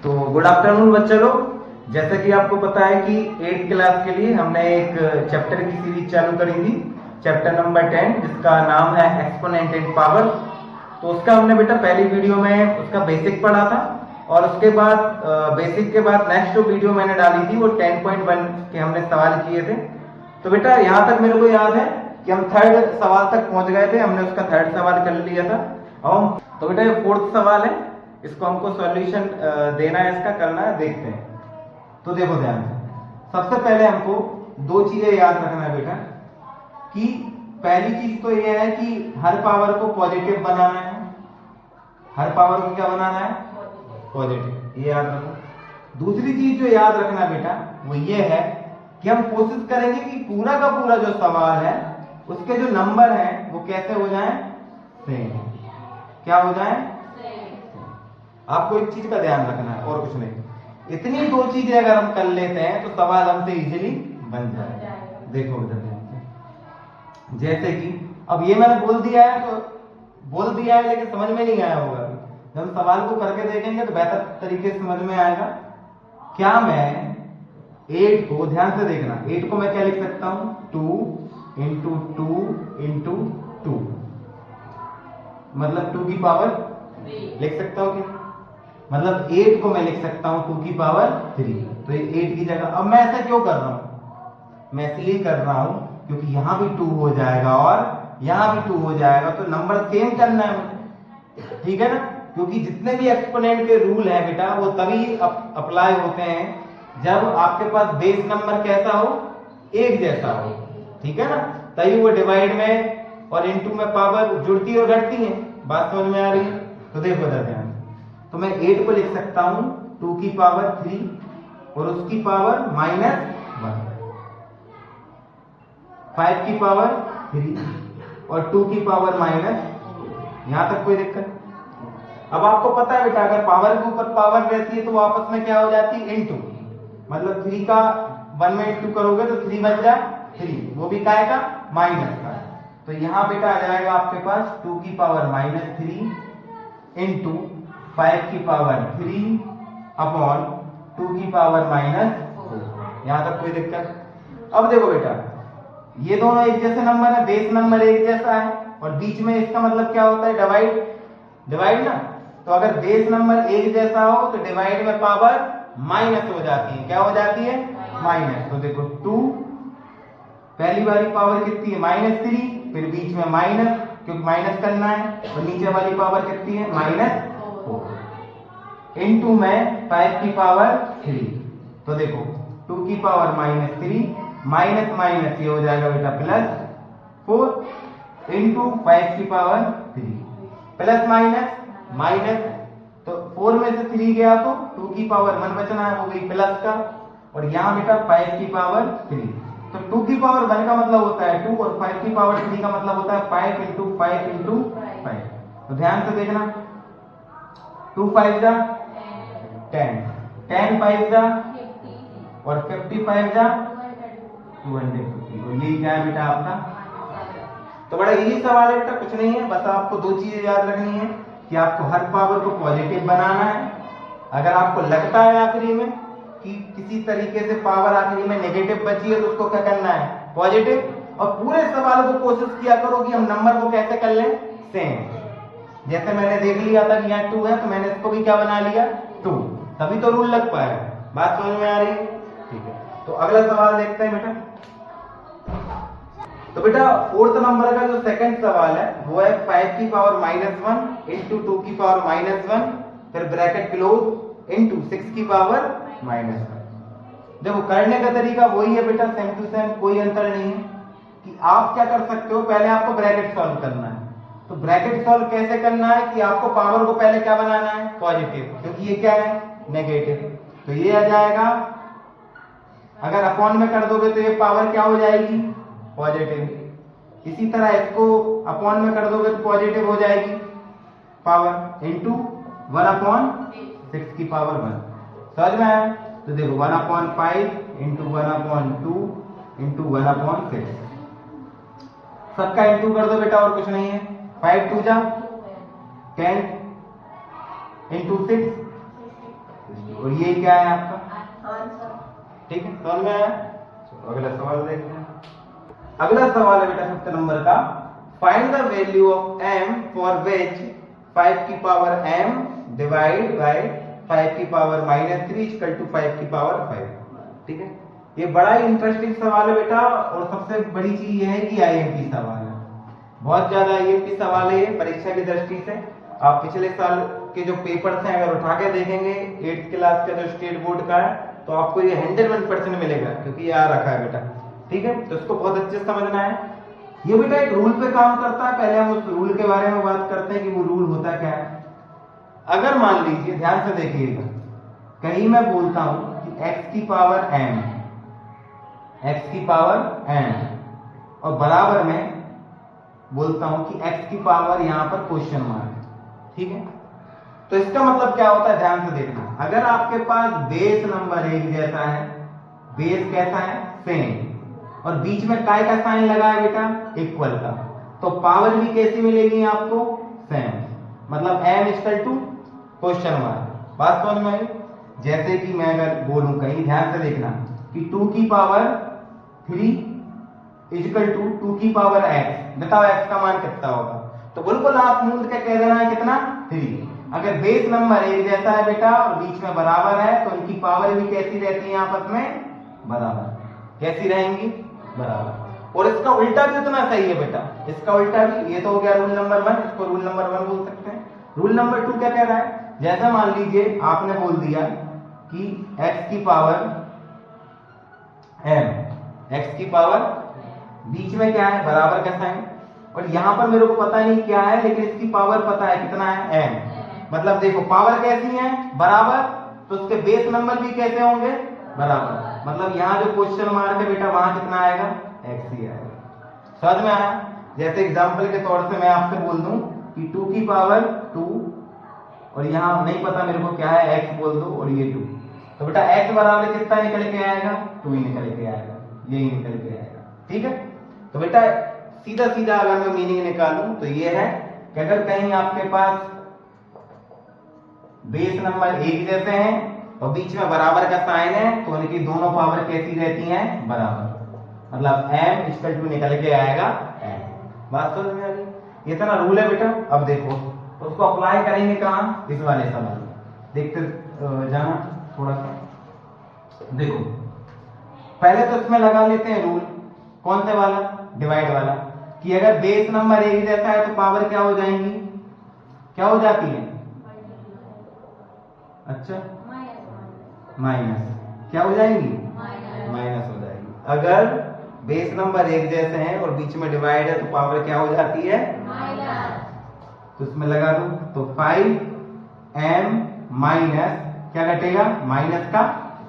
तो good afternoon बच्चे लोग। जैसा कि आपको पता है कि 8th क्लास के लिए हमने एक चैप्टर की सीरीज चालू करी थी, चैप्टर नंबर 10, जिसका नाम है एक्सपोनेंट एंड पावर। तो उसका हमने बेटा पहली वीडियो में उसका बेसिक पढ़ा था, और उसके बाद बेसिक के बाद नेक्स्ट जो वीडियो मैंने डाली थी वो 10.1 के हमने सवाल किए थे। तो बेटा यहाँ तक मेरे को याद है कि हम थर्ड सवाल तक पहुंच गए थे, हमने उसका थर्ड सवाल कर लिया था। और तो बेटा ये फोर्थ सवाल है, इसको हमको सॉल्यूशन देना है, इसका करना है, देखते हैं। तो देखो ध्यान से, सबसे पहले हमको दो चीजें याद रखना है बेटा, कि पहली चीज तो यह है कि हर पावर को पॉजिटिव बनाना है। हर पावर को क्या बनाना है? पॉजिटिव, ये याद रखो। दूसरी चीज जो याद रखना बेटा वो ये है कि हम कोशिश करेंगे कि पूरा का पूरा जो सवाल है उसके जो नंबर हैं वो कैसे हो जाएं? सेम। क्या हो जाएं? आपको एक चीज का ध्यान रखना है और कुछ नहीं। इतनी दो चीजें अगर हम कर लेते हैं तो सवाल हमसे इजीली बन जाएगा। देखो उधर ध्यान से, जैसे कि अब ये मैंने बोल दिया है, तो बोल दिया है लेकिन समझ में नहीं आया होगा। जब हम सवाल को करके देखेंगे तो बेहतर तरीके से समझ में आएगा। क्या मैं 8 को, ध्यान से देखना, 8 को मैं क्या लिख सकता हूं? 2 इंटू 2 इंटू 2, मतलब 2 की पावर लिख सकता हूं क्या? मतलब 8 को मैं लिख सकता हूं 2 की पावर 3। तो ये 8 की जगह, अब मैं ऐसा क्यों कर रहा हूं? मैं इसलिए कर रहा हूं क्योंकि यहां भी 2 हो जाएगा और यहां भी 2 हो जाएगा, तो नंबर सेम करना है मुझे, ठीक है ना? क्योंकि जितने भी एक्सपोनेंट के रूल है बेटा वो तभी अप्लाई होते हैं जब आपके पास बेस नंबर कैसा हो? एक जैसा हो, ठीक है ना? तभी वो डिवाइड में और इनटू में पावर जुड़ती और घटती है। बात समझ में आ रही है? तो देखो ध्यान, तो मैं 8 को लिख सकता हूं 2 की पावर 3 और उसकी पावर -1, 5 की पावर 3 और 2 की पावर -, यहां तक कोई दिक्कत? अब आपको पता है बेटा, अगर पावर के ऊपर पावर रहती है तो आपस में क्या हो जाती है? इनटू, मतलब 3 का 1 में इंटू करोगे तो 3 बन जाए 3, वो भी काय का? माइनस का। तो यहां बेटा आ जाएगा आपके पास 2 की पावर -3 इंटू 5 की पावर 3 अपॉन 2 की पावर -4। यहां तक कोई दिक्कत? अब देखो बेटा, ये दोनों एक जैसे नंबर है, बेस नंबर एक जैसा है, और बीच में इसका मतलब क्या होता है? डिवाइड, डिवाइड ना। तो अगर बेस नंबर एक जैसा हो तो डिवाइड में पावर माइनस हो जाती है। क्या हो जाती है? माइनस। तो देखो 2, पहली वाली पावर कितनी है? -3, फिर बीच में माइनस, क्योंकि माइनस करना है, और नीचे वाली पावर कितनी है? -4 इनटू में 5 की पावर 3। तो देखो 2 की पावर -3 माइनस माइनस ये हो जाएगा बेटा +4 इंटू 5 की पावर 3, प्लस माइनस माइनस, तो 4 में से 3 गया तो 2 की पावर 1 बचना है, वो गई प्लस का, और यहाँ बेटा 5 की पावर 3। तो 2 की पावर 1 का मतलब होता है 2 और 5 की पावर 3 का मतलब होता है 5 इंटू 5 इंटू 5। तो ध्यान से देखना, 2 5 जा 10, 10 5 जा और 55 जा 250। तो ये क्या है बेटा आपका? तो बड़ा इजी सवाल है बेटा, कुछ नहीं है, बस आपको दो चीजें याद रखनी है कि आपको हर पावर को पॉजिटिव बनाना है। अगर आपको लगता है आखिरी में कि किसी तरीके से पावर आखिरी में नेगेटिव बची है तो उसको क्या करना है? पॉजिटिव। और पूरे सवाल को कोशिश किया करो कि हम नंबर को कैसे कर लें? सेम। जैसे मैंने देख लिया था कि यहाँ 2 है तो मैंने इसको भी क्या बना लिया? 2, तभी तो रूल लग पाएगा। बात समझ में आ रही है? ठीक है, तो अगला सवाल देखते हैं बेटा। तो बेटा 4th नंबर का जो सेकंड सवाल है वो है 5 की पावर -1 इंटू 2 की पावर -1, फिर ब्रैकेट क्लोज इंटू 6 की पावर -1। देखो करने का तरीका वही है बेटा, सेम टू सेम, कोई अंतर नहीं है। कि आप क्या कर सकते हो, पहले आपको ब्रैकेट सॉल्व करना है। तो ब्रैकेट सॉल्व कैसे करना है कि आपको पावर को पहले क्या बनाना है? पॉजिटिव, क्योंकि ये क्या है? नेगेटिव। तो ये आ जाएगा, अगर अपॉन में कर दोगे तो ये पावर क्या हो जाएगी? पॉजिटिव। इसी तरह इसको अपॉन में कर दोगे तो पॉजिटिव हो जाएगी पावर, इंटू 1/6 की पावर 1। समझ में आया? तो देखो 1/5 इंटू 1/2 इंटू 1/6, सबका इंटू कर दो बेटा, और कुछ नहीं है। 5 2 जा 10 इंटू 6 और ये क्या है आपका आंसर। ठीक है, समझ में आया? चलो अगला सवाल देखते हैं। अगला सवाल है बेटा 5th नंबर का, find the value of m for which 5 की पावर m डिवाइड बाय 5 की पावर -3 इक्वल टू 5 की पावर 5। ठीक है, ये बड़ा ही इंटरेस्टिंग सवाल है बेटा, और सबसे बड़ी चीज ये है कि आईएमपी सवाल है, बहुत ज्यादा आईएमपी सवाल है ये परीक्षा की दृष्टि से। आप पिछले साल के जो पेपर्स हैं अगर उठा के देखेंगे 8th क्लास का जो स्टेट बोर्ड का है, तो आपको ये 101% मिलेगा, क्योंकि ये आ रखा है बेटा। ठीक है, तो इसको बहुत अच्छे से समझना है। ये बेटा एक रूल पे काम करता है, पहले हम उस रूल के बारे में बात करते हैं कि वो रूल होता क्या है। अगर मान लीजिए, ध्यान से देखिएगा, कहीं मैं बोलता हूं कि x की पावर m, x की पावर n, और बराबर में बोलता हूं कि x की पावर यहां पर क्वेश्चन मार्क। ठीक है, तो इसका मतलब क्या होता है, ध्यान से देखना। अगर आपके पास बेस नंबर एक जैसा है, बेस कैसा है, सेम, और बीच में काय का साइन लगा है बेटा, इक्वल का, तो पावर भी कैसी मिलेगी आपको, सेम, मतलब m equal to question mark. बात समझ में आई? जैसे कि मैं अगर बोलूं, कहीं ध्यान से देखना, कि 2 की पावर 3 इक्वल टू 2 की पावर x, बताओ x का मान कितना होगा, तो बिल्कुल आप मूल के कह देना है कितना, 3। अगर बेस नंबर एक जैसा है बेटा और बीच में बराबर है, तो इनकी पावर भी कैसी रहती है आपस में, बराबर। कैसी रहेंगी, बराबर। और इसका उल्टा भी उतना सही है बेटा, इसका उल्टा भी। ये तो हो गया रूल नंबर 1, इसको रूल नंबर 1 बोल सकते हैं। रूल नंबर 2 क्या कह रहा है, जैसा मान लीजिए आपने बोल दिया कि x की पावर m, x की पावर बीच में क्या है, बराबर का साइन, और यहां पर मेरे को पता नहीं क्या है, लेकिन इसकी पावर पता है कितना है, m। मतलब देखो पावर कैसी है, बराबर, तो उसके बेस नंबर भी कैसे होंगे, बराबर। मतलब यहाँ जो क्वेश्चन मार्क है बेटा, वहां कितना आएगा, x ही आएगा। समझ में आया? जैसे एग्जांपल के तौर से मैं आपसे बोल दूं कि 2 की पावर 2, और यहाँ नहीं पता मेरे को क्या है, x बोल दो, और ये 2, तो बेटा x बराबर कितना निकल के आएगा, 2 ही निकल के आएगा, यही निकल के आएगा। ठीक है, तो बेटा सीधा सीधा अगर मैं मीनिंग निकालूं तो ये है कि अगर कहीं आपके पास बेस नंबर एक जैसे हैं और बीच में बराबर का साइन है, तो उनकी दोनों पावर कैसी रहती हैं, बराबर। मतलब m इक्वल टू निकल के आएगा m। बात समझ में आ गई? इतना रूल है बेटा। अब देखो उसको अप्लाई करेंगे कहां, इस वाले सवाल में। देखते जाना थोड़ा सा। देखो पहले तो इसमें लगा लेते हैं रूल, कौन से वाला, डिवाइड वाला, कि अगर बेस नंबर एक जैसा है तो पावर क्या हो जाएंगी, क्या हो जाती है, अच्छा माइनस, क्या हो जाएंगी, माइनस हो जाएगी। अगर बेस नंबर एक जैसे हैं और बीच में डिवाइड है तो पावर क्या हो जाती है, माइनस। तो इसमें लगा दूं तो 5m माइनस क्या घटेगा, माइनस का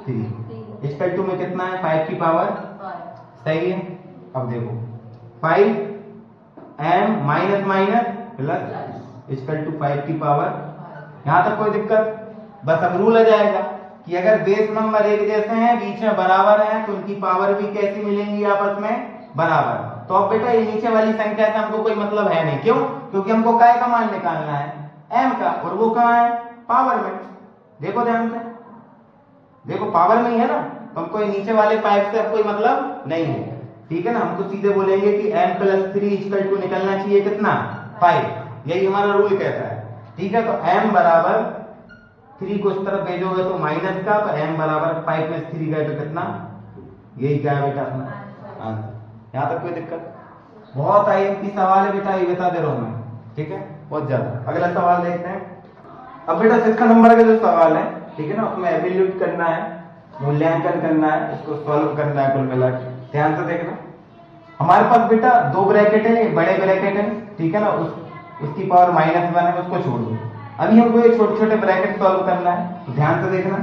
3 इक्वल टू में कितना है, 5 की पावर 5। सही है। अब देखो 5m minus minus plus equal to 5 की पावर, यहां तक कोई दिक्कत? बस अब रूल आ जाएगा कि अगर बेस नंबर एक जैसे हैं, बीच में बराबर है, तो उनकी पावर भी कैसी मिलेंगी, आपस में बराबर। तो अब बेटा ये नीचे वाली संख्या से हमको कोई मतलब है नहीं, क्यों? क्योंकि हमको काय का मान निकालना है, m का, और वो कहाँ है, पावर में। देखो ध्यान से, देखो पावर में ही है ना, तो हमको ये नीचे वाले 5 से अब कोई मतलब नहीं है। ठीक है ना, हमको सीधे बोलेंगे कि m प्लस 3 इक्वल टू निकलना चाहिए कितना, 5। यही हमारा रूल कहता है। ठीक है, तो m बराबर 3 को इस तरफ भेजोगे तो माइनस का, तो m बराबर 5 में 3 गए तो कितना, यही क्या है बेटा अपना आंसर। यहाँ तक कोई दिक्कत? बहुत आईएमपी सवाल है बेटा, ये बता दे रहा हूं मैं। ठीक है, बहुत ज्यादा। अगला सवाल देखते हैं। अब बेटा 6 नंबर का जो सवाल है, ठीक है ना, उसमें एवेल्यूट करना है, मूल्यांकन करना है, इसको सॉल्व करना है कुल मिला के। ध्यान से देखना, हमारे पास बेटा 2 ब्रैकेट है, बड़े ब्रैकेट है, ठीक है ना, उसकी पावर -1 है, उसको छोड़ दो। अभी हमको ये छोटे छोटे ब्रैकेट सॉल्व करना है, तो ध्यान से देखना।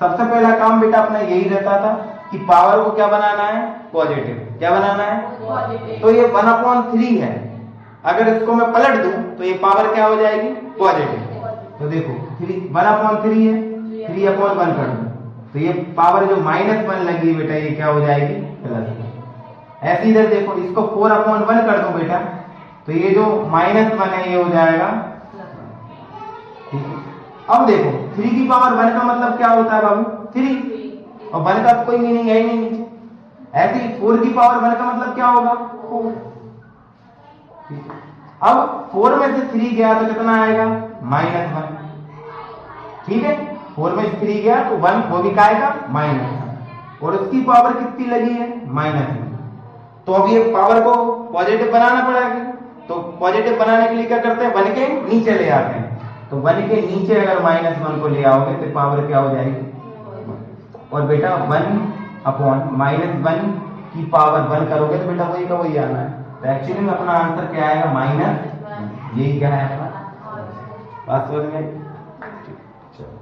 सबसे पहला काम बेटा अपना यही रहता था कि पावर को क्या बनाना है, पॉजिटिव। क्या बनाना है, पॉजिटिव। तो ये 1/3 है, अगर इसको मैं पलट दूं तो ये पावर क्या हो जाएगी, पॉजिटिव। तो देखो 1/3 है, 3/1 कर दूं तो ये पावर जो -1 लगी बेटा, ये क्या हो जाएगी, प्लस। ऐसे इधर देखो, इसको 4/1 कर दूं बेटा, तो ये जो -1 है ये हो जाएगा, अब देखो 3 की पावर 1 का मतलब क्या होता है बाबू 3 और 1 का तो कोई मीनिंग है ही नहीं नीचे। ऐसे ही 4 की पावर 1 का मतलब क्या होगा 4। अब 4 में से 3 गया तो कितना आएगा -1। ठीक है 4 में से 3 गया तो 1 वो भी क्या आएगा -1 और उसकी पावर कितनी लगी है -1। तो अब ये पावर को पॉजिटिव बनाना पड़ेगा। तो पॉजिटिव बनाने के लिए क्या करते हैं 1 के नीचे ले आते हैं। तो 1 के नीचे अगर -1 को ले आओगे तो पावर क्या हो जाएगी और बेटा 1/-1 की पावर 1 करोगे तो बेटा वही का वही आना है। तो एक्चुअली में अपना आंसर क्या आएगा -, यही क्या है अपना बात समझ में। चलो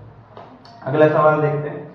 अगला सवाल देखते हैं।